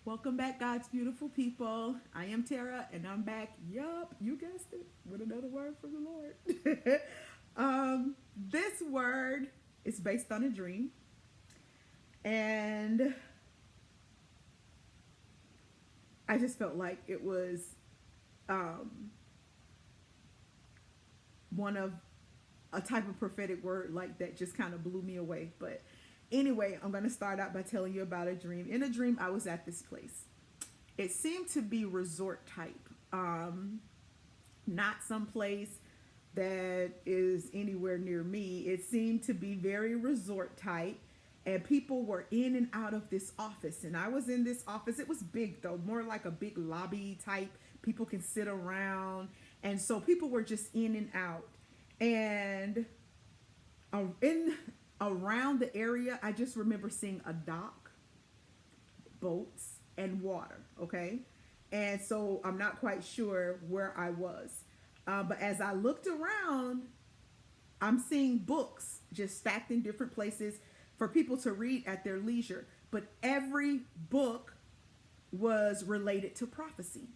Welcome back, God's beautiful people. I am Tara, and I'm back. Yup, you guessed it, with another word from the Lord. This word is based on a dream, and I just felt like it was um, one of a type of prophetic word like that just kind of blew me away. But anyway, I'm going to start out by telling you about a dream. In a dream, I was at this place. It seemed to be resort type, not some place that is anywhere near me. It seemed to be very resort type, and people were in and out of this office. And I was in this office. It was big though, more like a big lobby type. People can sit around, and so people were just in and out. And in around the area, I just remember seeing a dock, boats, and water. Okay, and so I'm not quite sure where I was, but as I looked around, I'm seeing books just stacked in different places for people to read at their leisure. But every book was related to prophecy.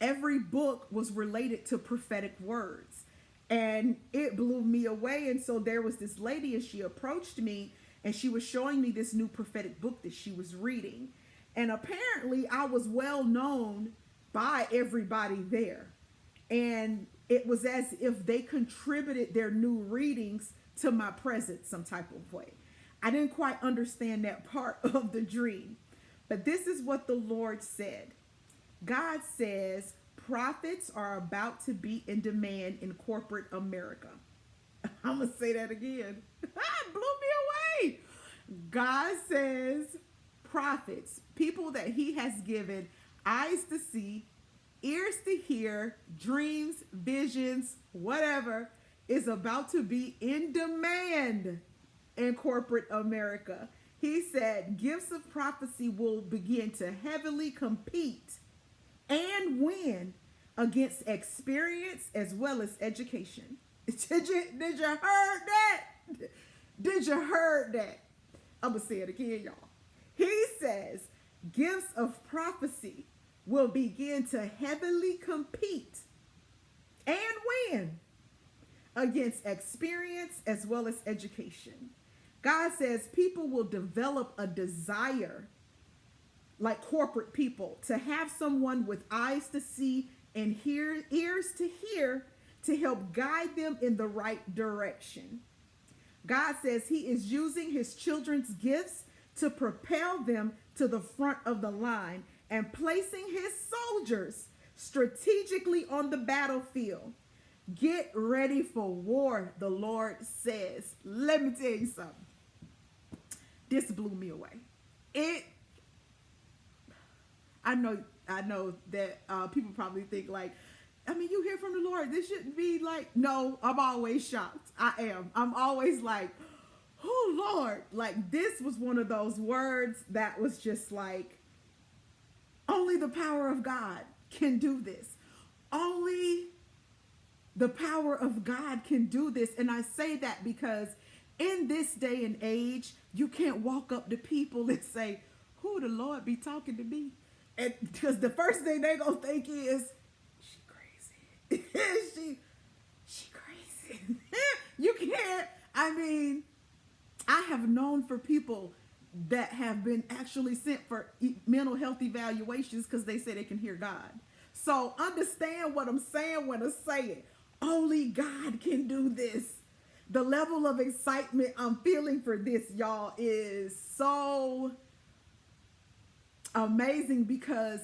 Every book was related to prophetic words. And it blew me away. And so there was this lady, and she approached me, and she was showing me this new prophetic book that she was reading. And apparently I was well known by everybody there. And it was as if they contributed their new readings to my presence some type of way. I didn't quite understand that part of the dream. But this is what the Lord said. God says prophets are about to be in demand in corporate America. I'm going to say that again. It blew me away. God says prophets, people that he has given eyes to see, ears to hear, dreams, visions, whatever, is about to be in demand in corporate America. He said gifts of prophecy will begin to heavily compete and win against experience as well as education. Did you heard that? Did you heard that? I'm going to say it again, y'all. He says gifts of prophecy will begin to heavily compete and win against experience as well as education. God says people will develop a desire, like corporate people, to have someone with eyes to see and ears to hear to help guide them in the right direction. God says he is using his children's gifts to propel them to the front of the line and placing his soldiers strategically on the battlefield. Get ready for war, the Lord says. Let me tell you something. This blew me away. I know that people probably think like, I mean, you hear from the Lord. This shouldn't be like, no, I'm always shocked. I am. I'm always like, oh, Lord. Like, this was one of those words that was just like, only the power of God can do this. Only the power of God can do this. And I say that because in this day and age, you can't walk up to people and say, who the Lord be talking to me? And because the first thing they gonna think is, she crazy. she crazy. You can't. I mean, I have known for people that have been actually sent for mental health evaluations because they say they can hear God. So understand what I'm saying when I say it. Only God can do this. The level of excitement I'm feeling for this, y'all, is so amazing because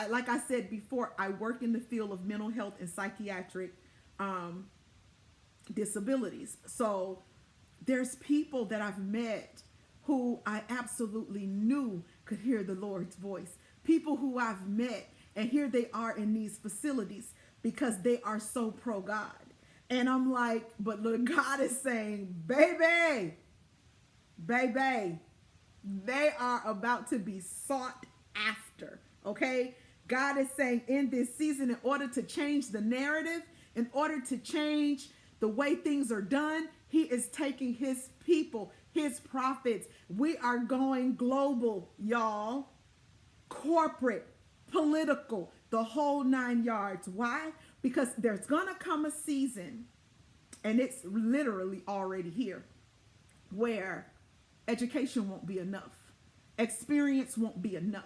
like I said before, I work in the field of mental health and psychiatric disabilities. So there's people that I've met who I absolutely knew could hear the Lord's voice. People who I've met, and here they are in these facilities because they are so pro God. And I'm like, but look, God is saying, baby, they are about to be sought after, okay? God is saying in this season, in order to change the narrative, in order to change the way things are done, he is taking his people, his prophets. We are going global, y'all. corporate, political, the whole 9 yards. Why? Because there's going to come a season, and it's literally already here, where education won't be enough. Experience won't be enough.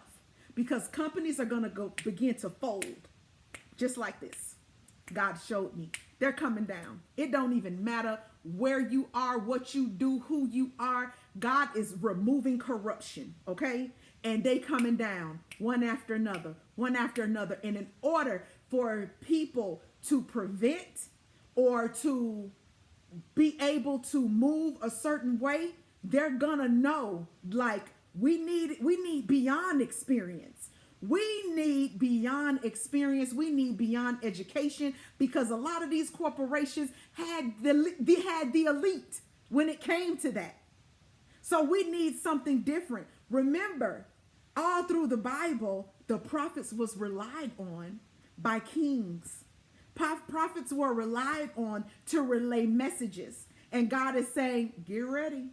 Because companies are going to begin to fold. Just like this. God showed me. They're coming down. It don't even matter where you are, what you do, who you are. God is removing corruption, okay? And they coming down one after another, one after another. And in order for people to prevent or to be able to move a certain way, they're gonna know, like, we need beyond experience. We need beyond experience. We need beyond education, because a lot of these corporations had the elite when it came to that. So we need something different. Remember, all through the Bible, the prophets was relied on by kings. Prophets were relied on to relay messages. And God is saying, get ready.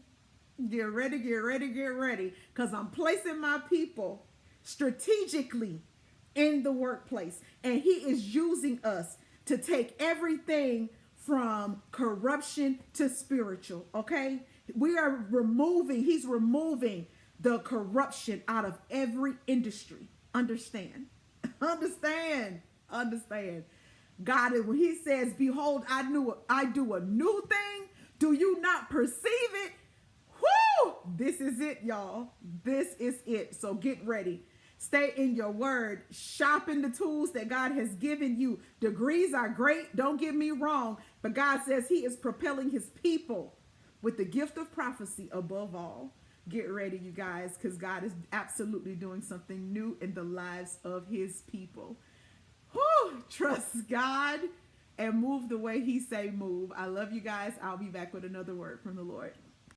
Get ready, get ready, get ready. Because I'm placing my people strategically in the workplace. And he is using us to take everything from corruption to spiritual, okay? He's removing the corruption out of every industry. Understand. Understand. God, when he says, behold, I do a new thing. Do you not perceive it? Whoo! This is it, y'all. This is it. So get ready. Stay in your word. Sharpen the tools that God has given you. Degrees are great. Don't get me wrong. But God says he is propelling his people with the gift of prophecy above all. Get ready, you guys, because God is absolutely doing something new in the lives of his people. Whew, trust God and move the way he say move. I love you guys. I'll be back with another word from the Lord.